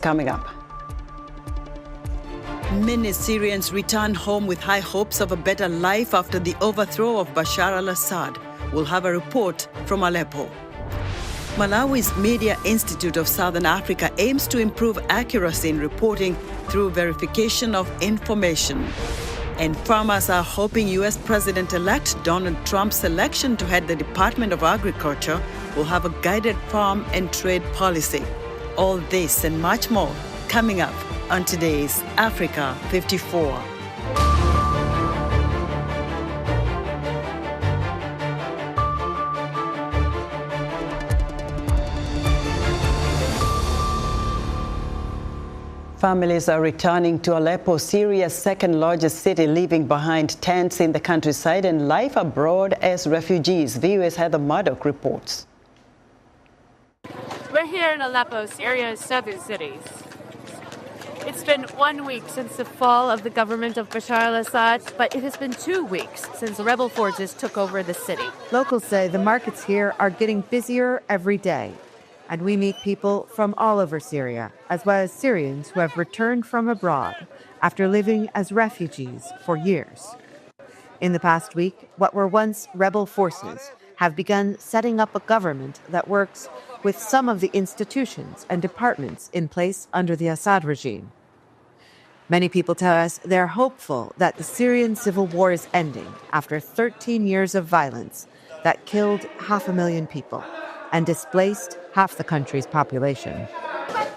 Coming up. Many Syrians return home with high hopes of a better life after the overthrow of Bashar al-Assad. We'll have a report from Aleppo. Malawi's Media Institute of Southern Africa aims to improve accuracy in reporting through verification of information. And farmers are hoping U.S. President-elect Donald Trump's election to head the Department of Agriculture will have a guided farm and trade policy. All this and much more coming up on today's Africa 54. Families are returning to Aleppo, Syria's second-largest city, leaving behind tents in the countryside and life abroad as refugees. VOA's Heather Murdoch reports. We're here in Aleppo, Syria's southern cities. It's been 1 week since the fall of the government of Bashar al-Assad, but it has been 2 weeks since rebel forces took over the city. Locals say the markets here are getting busier every day. And we meet people from all over Syria, as well as Syrians who have returned from abroad after living as refugees for years. In the past week, what were once rebel forces have begun setting up a government that works with some of the institutions and departments in place under the Assad regime. Many people tell us they're hopeful that the Syrian civil war is ending after 13 years of violence that killed 500,000 people and displaced half the country's population.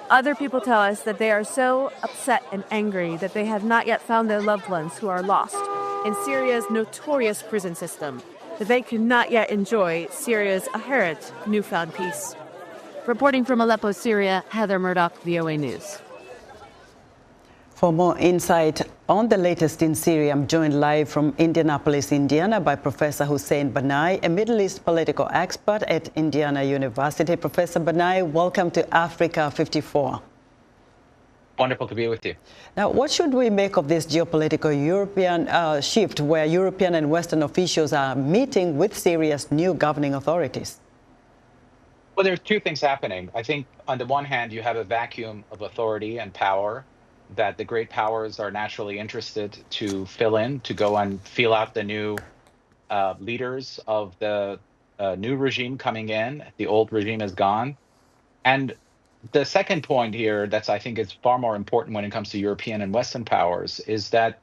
Other people tell us that they are so upset and angry that they have not yet found their loved ones who are lost in Syria's notorious prison system, that they cannot yet enjoy Syria's inherent newfound peace. Reporting from Aleppo, Syria, Heather Murdoch, VOA News. For more insight on the latest in Syria, I'm joined live from Indianapolis, Indiana by Professor Hussein Banai, a Middle East political expert at Indiana University. Professor Banai, welcome to Africa 54. Wonderful to be with you. Now, what should we make of this geopolitical European shift where European and Western officials are meeting with Syria's new governing authorities? Well, there are two things happening. I think on the one hand, you have a vacuum of authority and power that the great powers are naturally interested to fill in, to go and feel out the new leaders of the new regime coming in. The old regime is gone. And the second point here that's I think is far more important when it comes to European and Western powers is that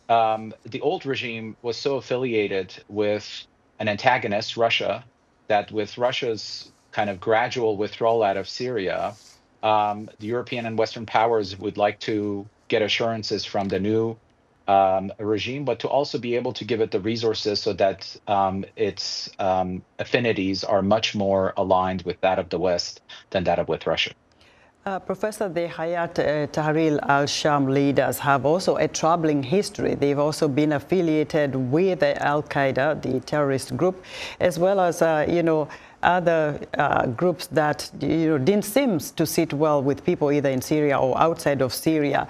the old regime was so affiliated with an antagonist, Russia, that with Russia's kind of gradual withdrawal out of Syria, the European and Western powers would like to get assurances from the new regime, but to also be able to give it the resources so that its affinities are much more aligned with that of the West than that of with Russia. Professor, the Hayat Tahrir al-Sham leaders have also a troubling history. They've also been affiliated with al-Qaeda, the terrorist group, as well as, other groups that didn't seem to sit well with people either in Syria or outside of Syria.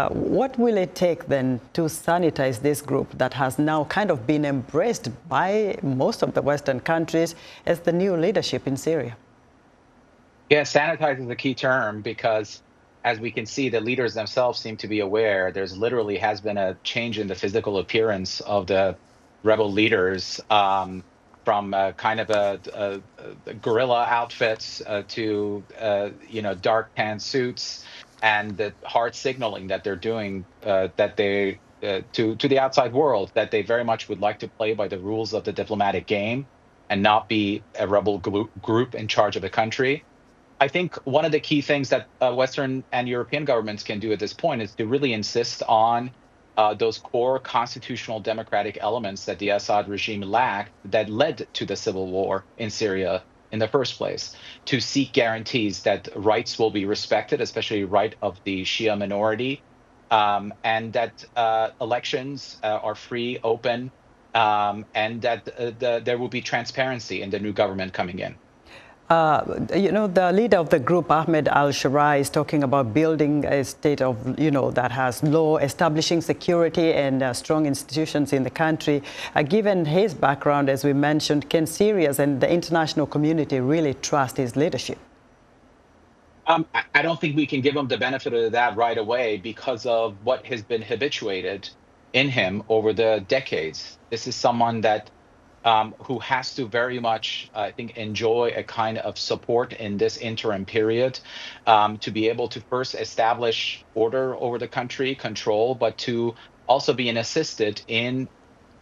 What will it take then to sanitize this group that has now kind of been embraced by most of the Western countries as the new leadership in Syria? Yeah, sanitize is a key term because, as we can see, the leaders themselves seem to be aware there's literally has been a change in the physical appearance of the rebel leaders, from kind of a guerrilla outfits to dark tan suits, and the hard signaling that they're doing that they to the outside world that they very much would like to play by the rules of the diplomatic game and not be a rebel group in charge of the country. I think one of the key things that Western and European governments can do at this point is to really insist on those core constitutional democratic elements that the Assad regime lacked that led to the civil war in Syria in the first place, to seek guarantees that rights will be respected, especially right of the Shia minority, and that elections are free, open, and that there will be transparency in the new government coming in. The leader of the group, Ahmed al-Sharai, is talking about building a state of, that has law, establishing security and strong institutions in the country. Given his background, as we mentioned, can Syrians and the international community really trust his leadership? I don't think we can give him the benefit of that right away because of what has been habituated in him over the decades. This is someone that who has to very much, I think, enjoy a kind of support in this interim period to be able to first establish order over the country, control, but to also be assisted in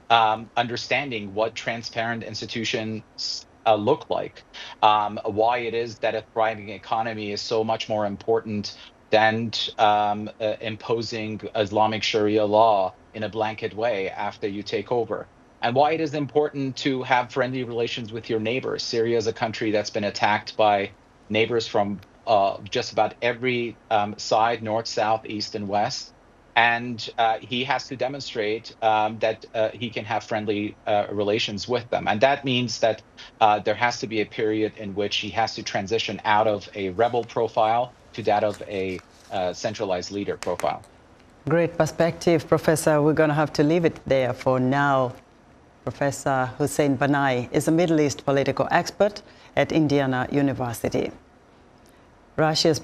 understanding what transparent institutions look like, why it is that a thriving economy is so much more important than imposing Islamic Sharia law in a blanket way after you take over. And why it is important to have friendly relations with your neighbors. Syria is a country that's been attacked by neighbors from just about every side, north, south, east, and west. And he has to demonstrate that he can have friendly relations with them. And that means that there has to be a period in which he has to transition out of a rebel profile to that of a centralized leader profile. Great perspective, Professor. We're going to have to leave it there for now. Professor Hussein Banai is a Middle East political expert at Indiana University. Russia's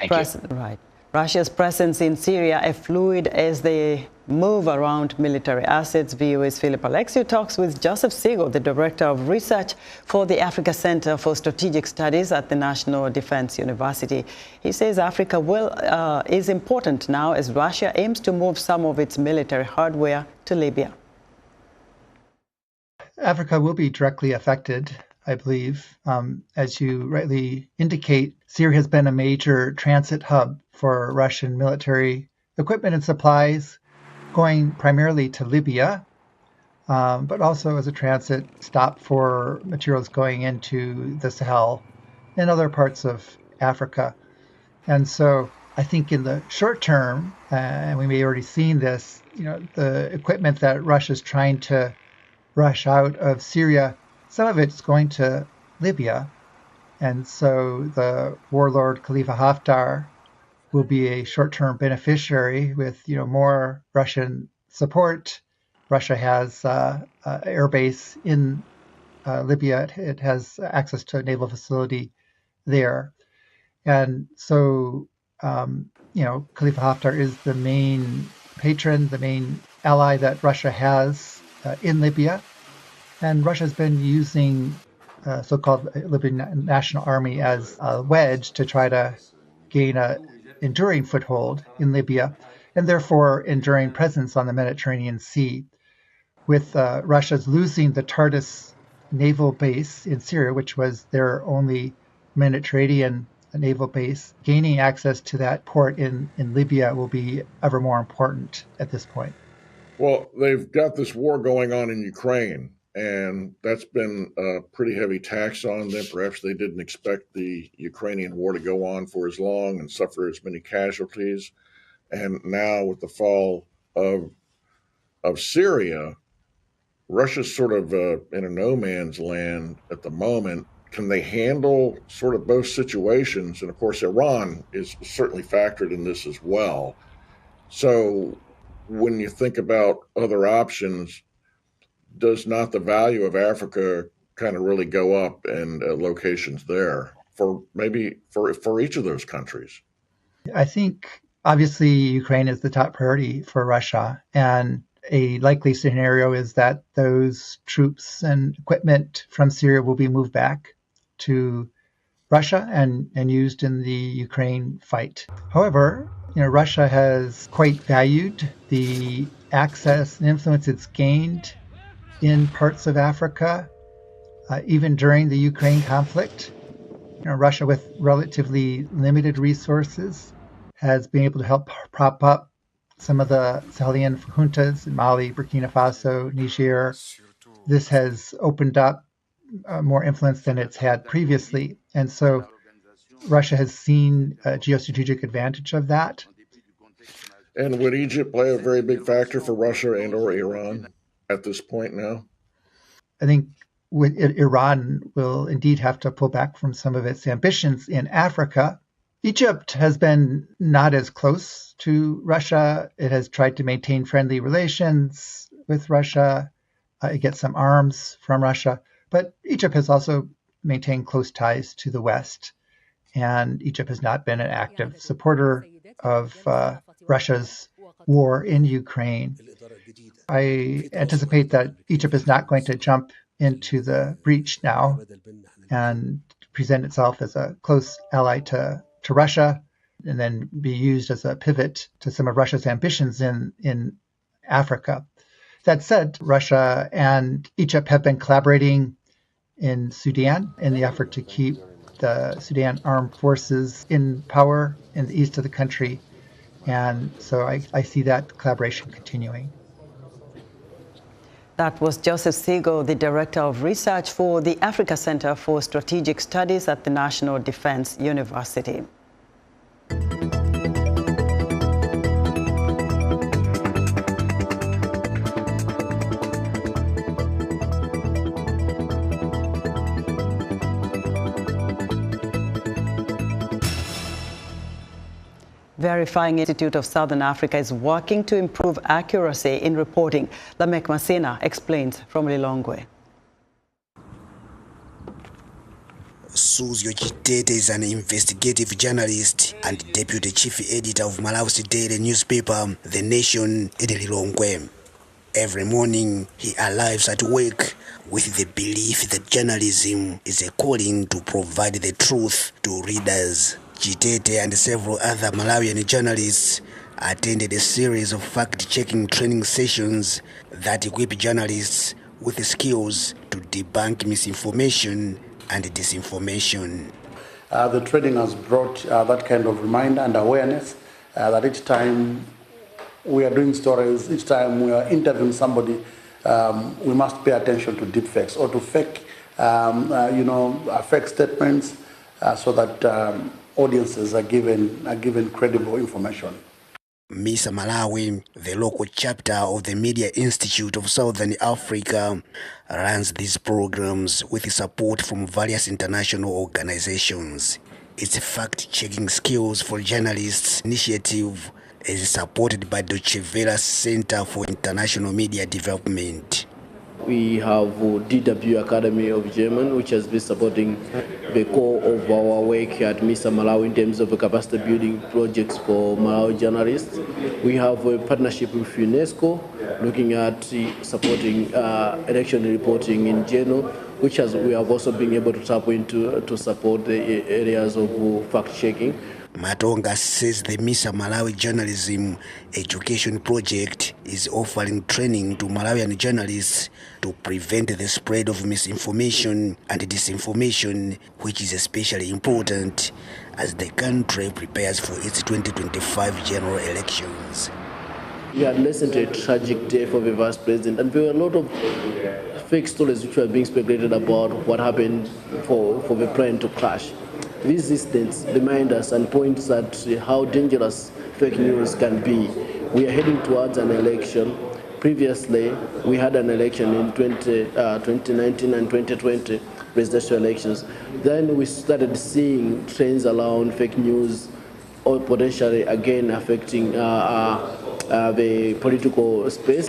presence in Syria is fluid as they move around military assets. VOA's Philip Alexiou talks with Joseph Siegel, the Director of Research for the Africa Center for Strategic Studies at the National Defense University. He says Africa is important now as Russia aims to move some of its military hardware to Libya. Africa will be directly affected, I believe. As you rightly indicate, Syria has been a major transit hub for Russian military equipment and supplies, going primarily to Libya, but also as a transit stop for materials going into the Sahel and other parts of Africa. And so I think in the short term, and we may have already seen this, the equipment that Russia is trying to rush out of Syria, some of it's going to Libya. And so the warlord Khalifa Haftar will be a short-term beneficiary with more Russian support. Russia has an air base in Libya. It has access to a naval facility there. And so, Khalifa Haftar is the main patron, the main ally that Russia has in Libya. And Russia has been using so-called Libyan National Army as a wedge to try to gain an enduring foothold in Libya, and therefore enduring presence on the Mediterranean Sea. With Russia's losing the Tartus naval base in Syria, which was their only Mediterranean naval base, gaining access to that port in Libya will be ever more important at this point. Well, they've got this war going on in Ukraine, and that's been a pretty heavy tax on them. Perhaps they didn't expect the Ukrainian war to go on for as long and suffer as many casualties. And now with the fall of Syria, Russia's sort of in a no man's land at the moment. Can they handle sort of both situations? And of course, Iran is certainly factored in this as well. So when you think about other options, does not the value of Africa kind of really go up and locations there for each of those countries? I think obviously Ukraine is the top priority for Russia, and a likely scenario is that those troops and equipment from Syria will be moved back to Russia and used in the Ukraine fight. However, Russia has quite valued the access and influence it's gained in parts of Africa, even during the Ukraine conflict. Russia, with relatively limited resources, has been able to help prop up some of the Sahelian juntas in Mali, Burkina Faso, Niger. This has opened up more influence than it's had previously. And so Russia has seen a geostrategic advantage of that. And would Egypt play a very big factor for Russia and or Iran at this point now? I think Iran will indeed have to pull back from some of its ambitions in Africa. Egypt has been not as close to Russia. It has tried to maintain friendly relations with Russia. It gets some arms from Russia. But Egypt has also maintained close ties to the West. and Egypt has not been an active supporter of Russia's war in Ukraine. I anticipate that Egypt is not going to jump into the breach now and present itself as a close ally to Russia, and then be used as a pivot to some of Russia's ambitions in Africa. That said, Russia and Egypt have been collaborating in Sudan in the effort to keep the Sudan armed forces in power in the east of the country. And so I see that collaboration continuing. That was Joseph Siegel, the Director of Research for the Africa Center for Strategic Studies at the National Defense University. Verifying Institute of Southern Africa is working to improve accuracy in reporting. Lamek Masina explains from Lilongwe. Suzio Chitete is an investigative journalist and deputy chief editor of Malawi's daily newspaper, The Nation, in Lilongwe. Every morning, he arrives at work with the belief that journalism is a calling to provide the truth to readers. Chitete and several other Malawian journalists attended a series of fact-checking training sessions that equip journalists with the skills to debunk misinformation and disinformation. The training has brought that kind of reminder and awareness that each time we are doing stories, each time we are interviewing somebody, we must pay attention to deep fakes or to fake, fake statements, so that audiences are given credible information. MISA Malawi, the local chapter of the Media Institute of Southern Africa, runs these programs with support from various international organizations. Its fact-checking skills for journalists initiative is supported by Deutsche Welle's Center for International Media Development. We have DW Academy of German, which has been supporting the core of our work at MISA Malawi in terms of capacity building projects for Malawi journalists. We have a partnership with UNESCO, looking at supporting election reporting in general, which we have also been able to tap into to support the areas of fact-checking. Matonga says the MISA Malawi Journalism Education Project is offering training to Malawian journalists to prevent the spread of misinformation and disinformation, which is especially important as the country prepares for its 2025 general elections. We had listened to a tragic death of a vice president, and there were a lot of fake stories which were being speculated about what happened for the plane to crash. These incidents remind us and point at how dangerous fake news can be. We are heading towards an election. Previously, we had an election in 2019 and 2020 presidential elections. Then we started seeing trends around fake news, or potentially again affecting the political space.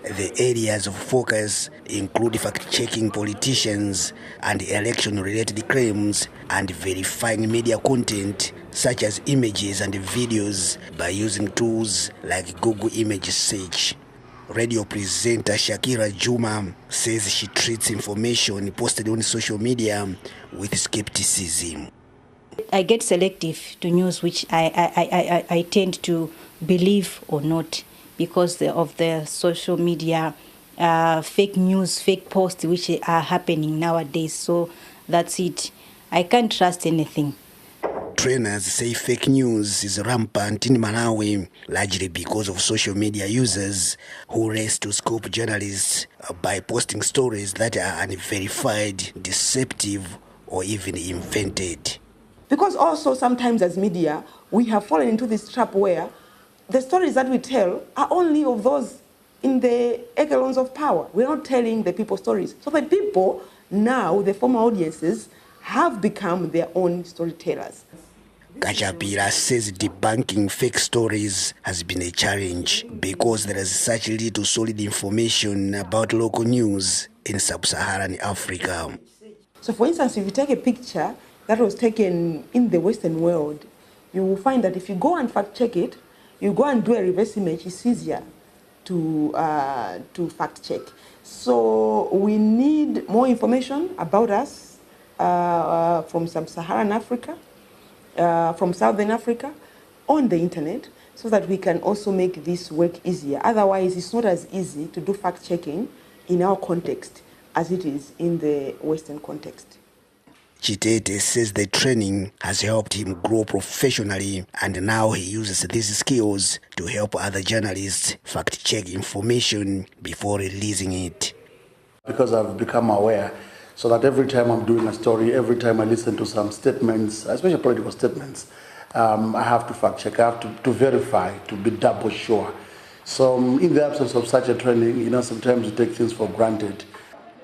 The areas of focus include fact-checking politicians and election-related claims and verifying media content such as images and videos by using tools like Google Image Search. Radio presenter Shakira Juma says she treats information posted on social media with skepticism. I get selective to news which I tend to believe or not, because of the social media fake news, fake posts which are happening nowadays. So that's it. I can't trust anything. Trainers say fake news is rampant in Malawi, largely because of social media users who race to scoop journalists by posting stories that are unverified, deceptive, or even invented. Because also sometimes as media, we have fallen into this trap where the stories that we tell are only of those in the echelons of power. We're not telling the people stories. So the people now, the former audiences, have become their own storytellers. Kachapira says debunking fake stories has been a challenge because there is such little solid information about local news in sub-Saharan Africa. So for instance, if you take a picture that was taken in the Western world, you will find that if you go and fact check it, you go and do a reverse image, it's easier to fact check. So we need more information about us from sub-Saharan Africa, from Southern Africa, on the internet, so that we can also make this work easier. Otherwise, it's not as easy to do fact checking in our context as it is in the Western context. Chitete says the training has helped him grow professionally, and now he uses these skills to help other journalists fact-check information before releasing it. Because I've become aware, so that every time I'm doing a story, every time I listen to some statements, especially political statements, I have to fact-check, I have to verify, to be double sure. So in the absence of such a training, sometimes you take things for granted.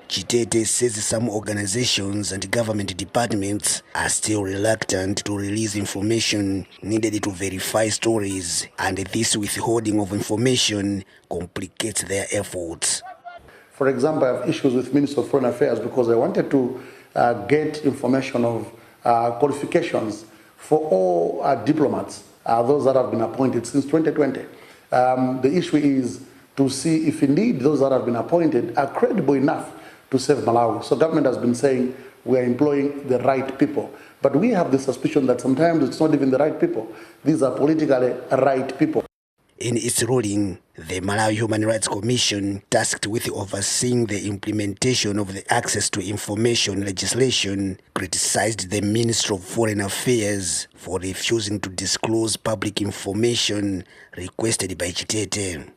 Chitete says some organizations and government departments are still reluctant to release information needed to verify stories, and this withholding of information complicates their efforts. For example, I have issues with Minister of Foreign Affairs because I wanted to get information of qualifications for all diplomats, those that have been appointed since 2020. The issue is to see if indeed those that have been appointed are credible enough to save Malawi. So government has been saying we are employing the right people. But we have the suspicion that sometimes it's not even the right people. These are politically right people. In its ruling, the Malawi Human Rights Commission, tasked with overseeing the implementation of the Access to Information legislation, criticized the Ministry of Foreign Affairs for refusing to disclose public information requested by Chitete.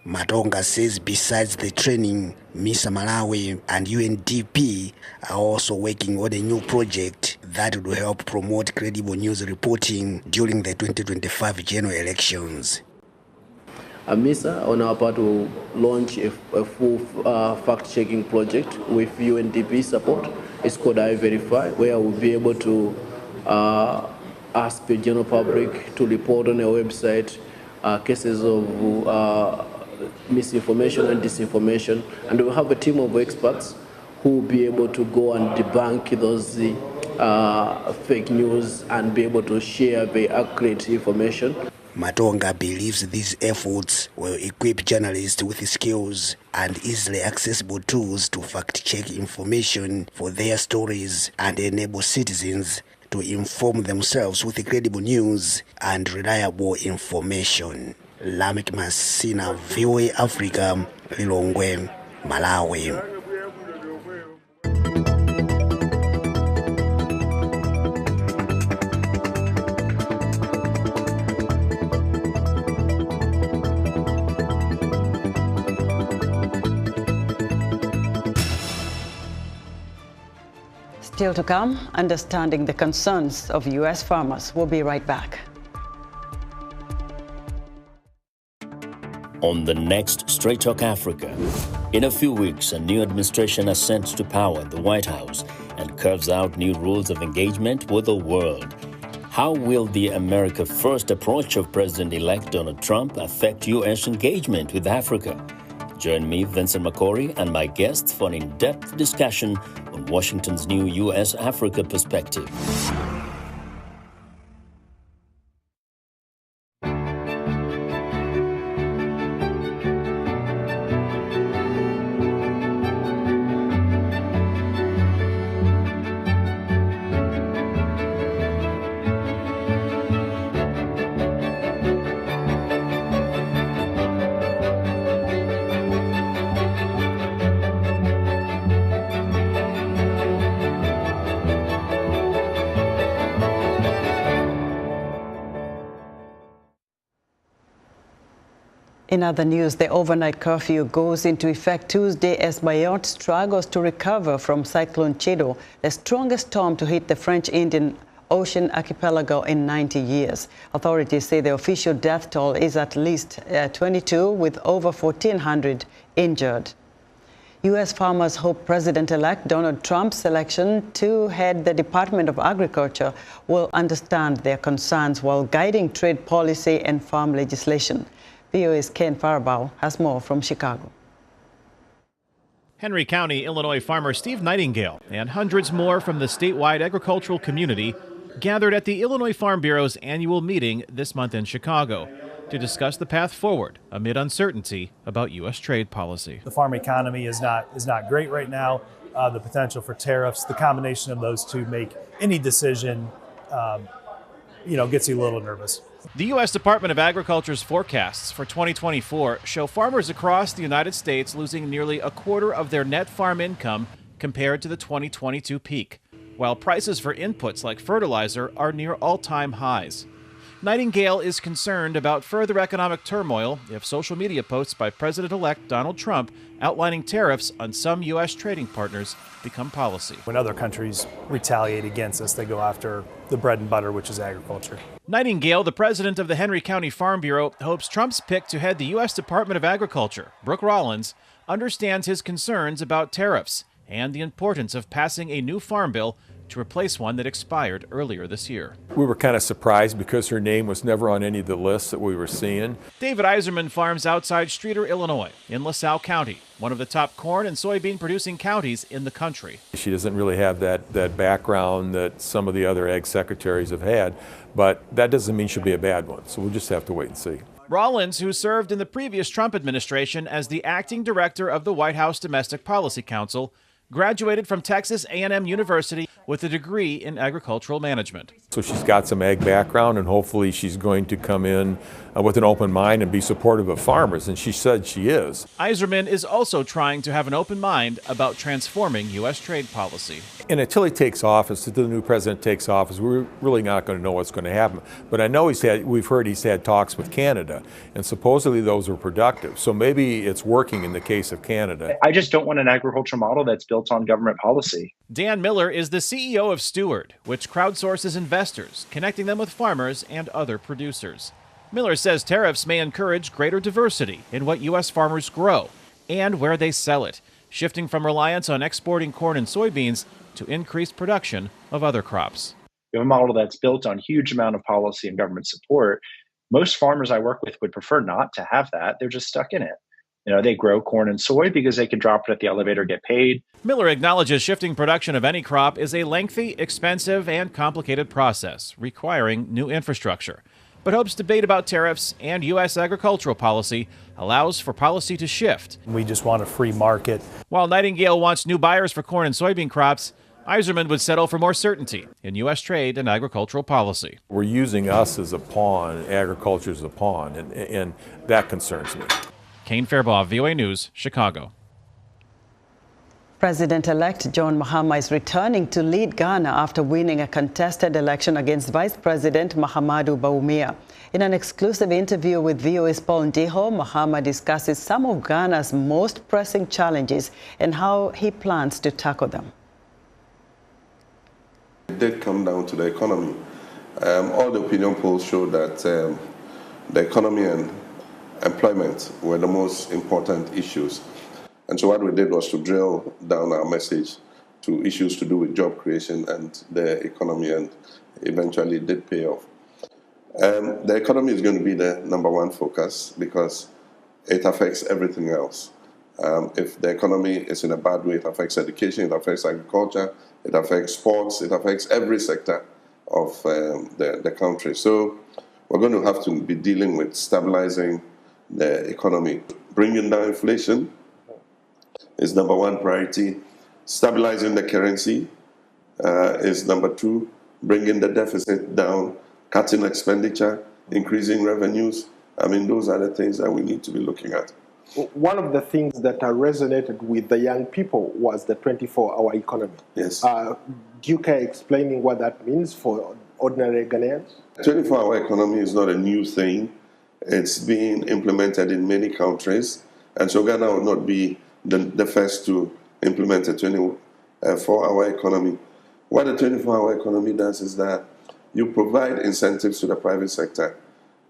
Matonga says besides the training, MISA Malawi and UNDP are also working on a new project that will help promote credible news reporting during the 2025 general elections. MISA, on our part, will launch a full fact-checking project with UNDP support. It's called I-Verify, where we'll be able to ask the general public to report on our website cases of misinformation and disinformation, and we'll have a team of experts who will be able to go and debunk those fake news and be able to share very accurate information. Matonga believes these efforts will equip journalists with skills and easily accessible tools to fact-check information for their stories and enable citizens to inform themselves with credible news and reliable information. Lamek Masina, VOA Africa, Lilongwe, Malawi. Still to come, understanding the concerns of U.S. farmers. We'll be right back. On the next Straight Talk Africa, in a few weeks, a new administration ascends to power in the White House and carves out new rules of engagement with the world. How will the America First approach of President-elect Donald Trump affect U.S. engagement with Africa? Join me, Vincent Makori, and my guests for an in-depth discussion on Washington's new U.S.-Africa perspective. In other news, the overnight curfew goes into effect Tuesday as Mayotte struggles to recover from Cyclone Chido, the strongest storm to hit the French Indian Ocean archipelago in 90 years. Authorities say the official death toll is at least 22, with over 1,400 injured. U.S. farmers hope President-elect Donald Trump's selection to head the Department of Agriculture will understand their concerns while guiding trade policy and farm legislation. VOA's Ken Faribault has more from Chicago. Henry County, Illinois farmer Steve Nightingale and hundreds more from the statewide agricultural community gathered at the Illinois Farm Bureau's annual meeting this month in Chicago to discuss the path forward amid uncertainty about U.S. trade policy. The farm economy is not great right now. The potential for tariffs, the combination of those two make any decision, gets you a little nervous. The U.S. Department of Agriculture's forecasts for 2024 show farmers across the United States losing nearly a quarter of their net farm income compared to the 2022 peak, while prices for inputs like fertilizer are near all-time highs. Nightingale is concerned about further economic turmoil if social media posts by President-elect Donald Trump outlining tariffs on some U.S. trading partners become policy. When other countries retaliate against us, they go after the bread and butter, which is agriculture. Nightingale, the president of the Henry County Farm Bureau, hopes Trump's pick to head the U.S. Department of Agriculture, Brooke Rollins, understands his concerns about tariffs and the importance of passing a new farm bill to replace one that expired earlier this year. We were kind of surprised because her name was never on any of the lists that we were seeing. David Iserman farms outside Streator, Illinois, in LaSalle County, one of the top corn and soybean producing counties in the country. She doesn't really have that background that some of the other ag secretaries have had, but that doesn't mean she'll be a bad one, so we'll just have to wait and see. Rollins, who served in the previous Trump administration as the acting director of the White House Domestic Policy Council, graduated from Texas A&M University with a degree in agricultural management. So she's got some ag background, and hopefully she's going to come in with an open mind and be supportive of farmers, and she said she is. Iserman is also trying to have an open mind about transforming U.S. trade policy. And until he takes office, until the new president takes office, we're really not going to know what's going to happen. But I know we've heard he's had talks with Canada, and supposedly those were productive. So maybe it's working in the case of Canada. I just don't want an agriculture model that's built on government policy. Dan Miller is the CEO of Steward, which crowdsources investors, connecting them with farmers and other producers. Miller says tariffs may encourage greater diversity in what U.S. farmers grow and where they sell it, shifting from reliance on exporting corn and soybeans to increased production of other crops. You have a model that's built on huge amount of policy and government support. Most farmers I work with would prefer not to have that. They're just stuck in it. They grow corn and soy because they can drop it at the elevator, get paid. Miller acknowledges shifting production of any crop is a lengthy, expensive, and complicated process, requiring new infrastructure, but hopes debate about tariffs and U.S. agricultural policy allows for policy to shift. We just want a free market. While Nightingale wants new buyers for corn and soybean crops, Iserman would settle for more certainty in U.S. trade and agricultural policy. We're using us as a pawn, agriculture as a pawn, and that concerns me. Kane Fairbaugh, VOA News, Chicago. President-elect John Mahama is returning to lead Ghana after winning a contested election against Vice President Mahamudu Bawumia. In an exclusive interview with VOA's Paul Ndiho, Mahama discusses some of Ghana's most pressing challenges and how he plans to tackle them. It did come down to the economy. All the opinion polls showed that the economy and employment were the most important issues. And so what we did was to drill down our message to issues to do with job creation and the economy, and eventually it did pay off. The economy is going to be the number one focus because it affects everything else. If the economy is in a bad way, it affects education, it affects agriculture, it affects sports, it affects every sector of the country. So we're going to have to be dealing with stabilizing the economy. Bringing down inflation is number one priority. Stabilizing the currency is number two. Bringing the deficit down, cutting expenditure, increasing revenues. Those are the things that we need to be looking at. One of the things that resonated with the young people was the 24-hour economy. Yes. Do you care explaining what that means for ordinary Ghanaians? 24-hour economy is not a new thing. It's being implemented in many countries. And so Ghana will not be the first to implement a 24-hour economy. What a 24-hour economy does is that you provide incentives to the private sector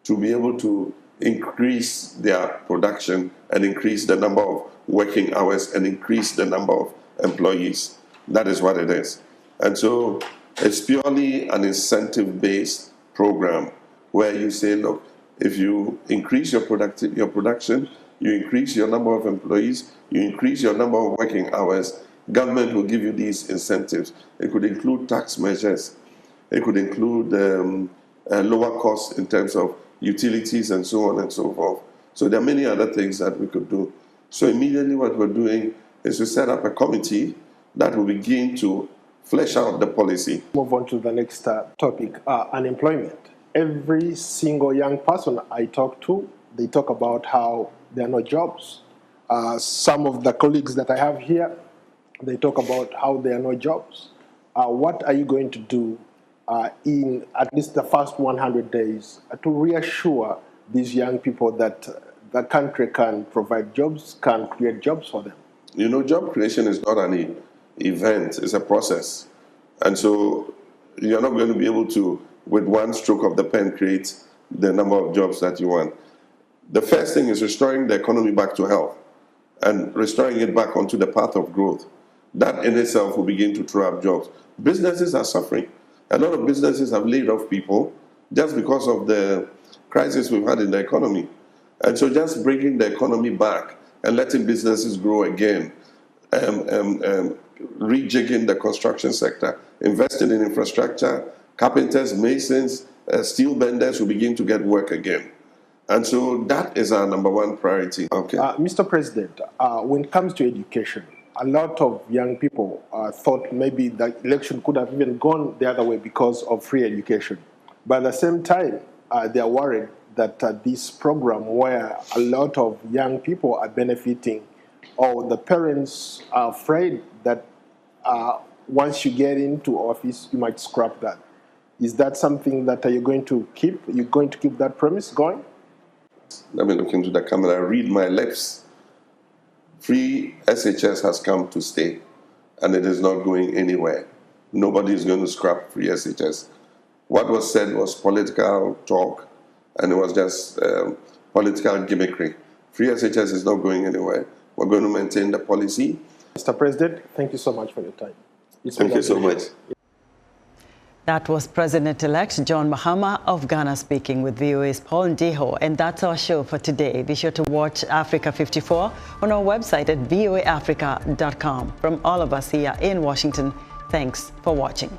to be able to increase their production and increase the number of working hours and increase the number of employees. That is what it is. And so it's purely an incentive-based program where you say, look, if you increase your production, you increase your number of employees, you increase your number of working hours, government will give you these incentives. It could include tax measures. It could include lower costs in terms of utilities and so on and so forth. So there are many other things that we could do. So immediately what we're doing is to set up a committee that will begin to flesh out the policy. Move on to the next topic, unemployment. Every single young person I talk to, they talk about how there are no jobs. Some of the colleagues that I have here, they talk about how there are no jobs. What are you going to do in at least the first 100 days to reassure these young people that the country can provide jobs, can create jobs for them? You know, job creation is not an event, it's a process. And so you're not going to be able to, with one stroke of the pen, create the number of jobs that you want. The first thing is restoring the economy back to health and restoring it back onto the path of growth. That in itself will begin to throw up jobs. Businesses are suffering. A lot of businesses have laid off people just because of the crisis we've had in the economy. And so just bringing the economy back and letting businesses grow again, rejigging the construction sector, investing in infrastructure, carpenters, masons, steel benders will begin to get work again. And so that is our number one priority. Okay. Mr. President, when it comes to education, a lot of young people thought maybe the election could have even gone the other way because of free education. But at the same time, they are worried that this program where a lot of young people are benefiting, or the parents are afraid that once you get into office, you might scrap that. Is that something that you're going to keep? You're going to keep that premise going? Let me look into the camera, read my lips. Free SHS has come to stay, and it is not going anywhere. Nobody is going to scrap free SHS. What was said was political talk, and it was just political gimmickry. Free SHS is not going anywhere. We're going to maintain the policy. Mr. President, thank you so much for your time. Thank you so much. That was President-elect John Mahama of Ghana speaking with VOA's Paul Ndiho. And that's our show for today. Be sure to watch Africa 54 on our website at voaafrica.com. From all of us here in Washington, thanks for watching.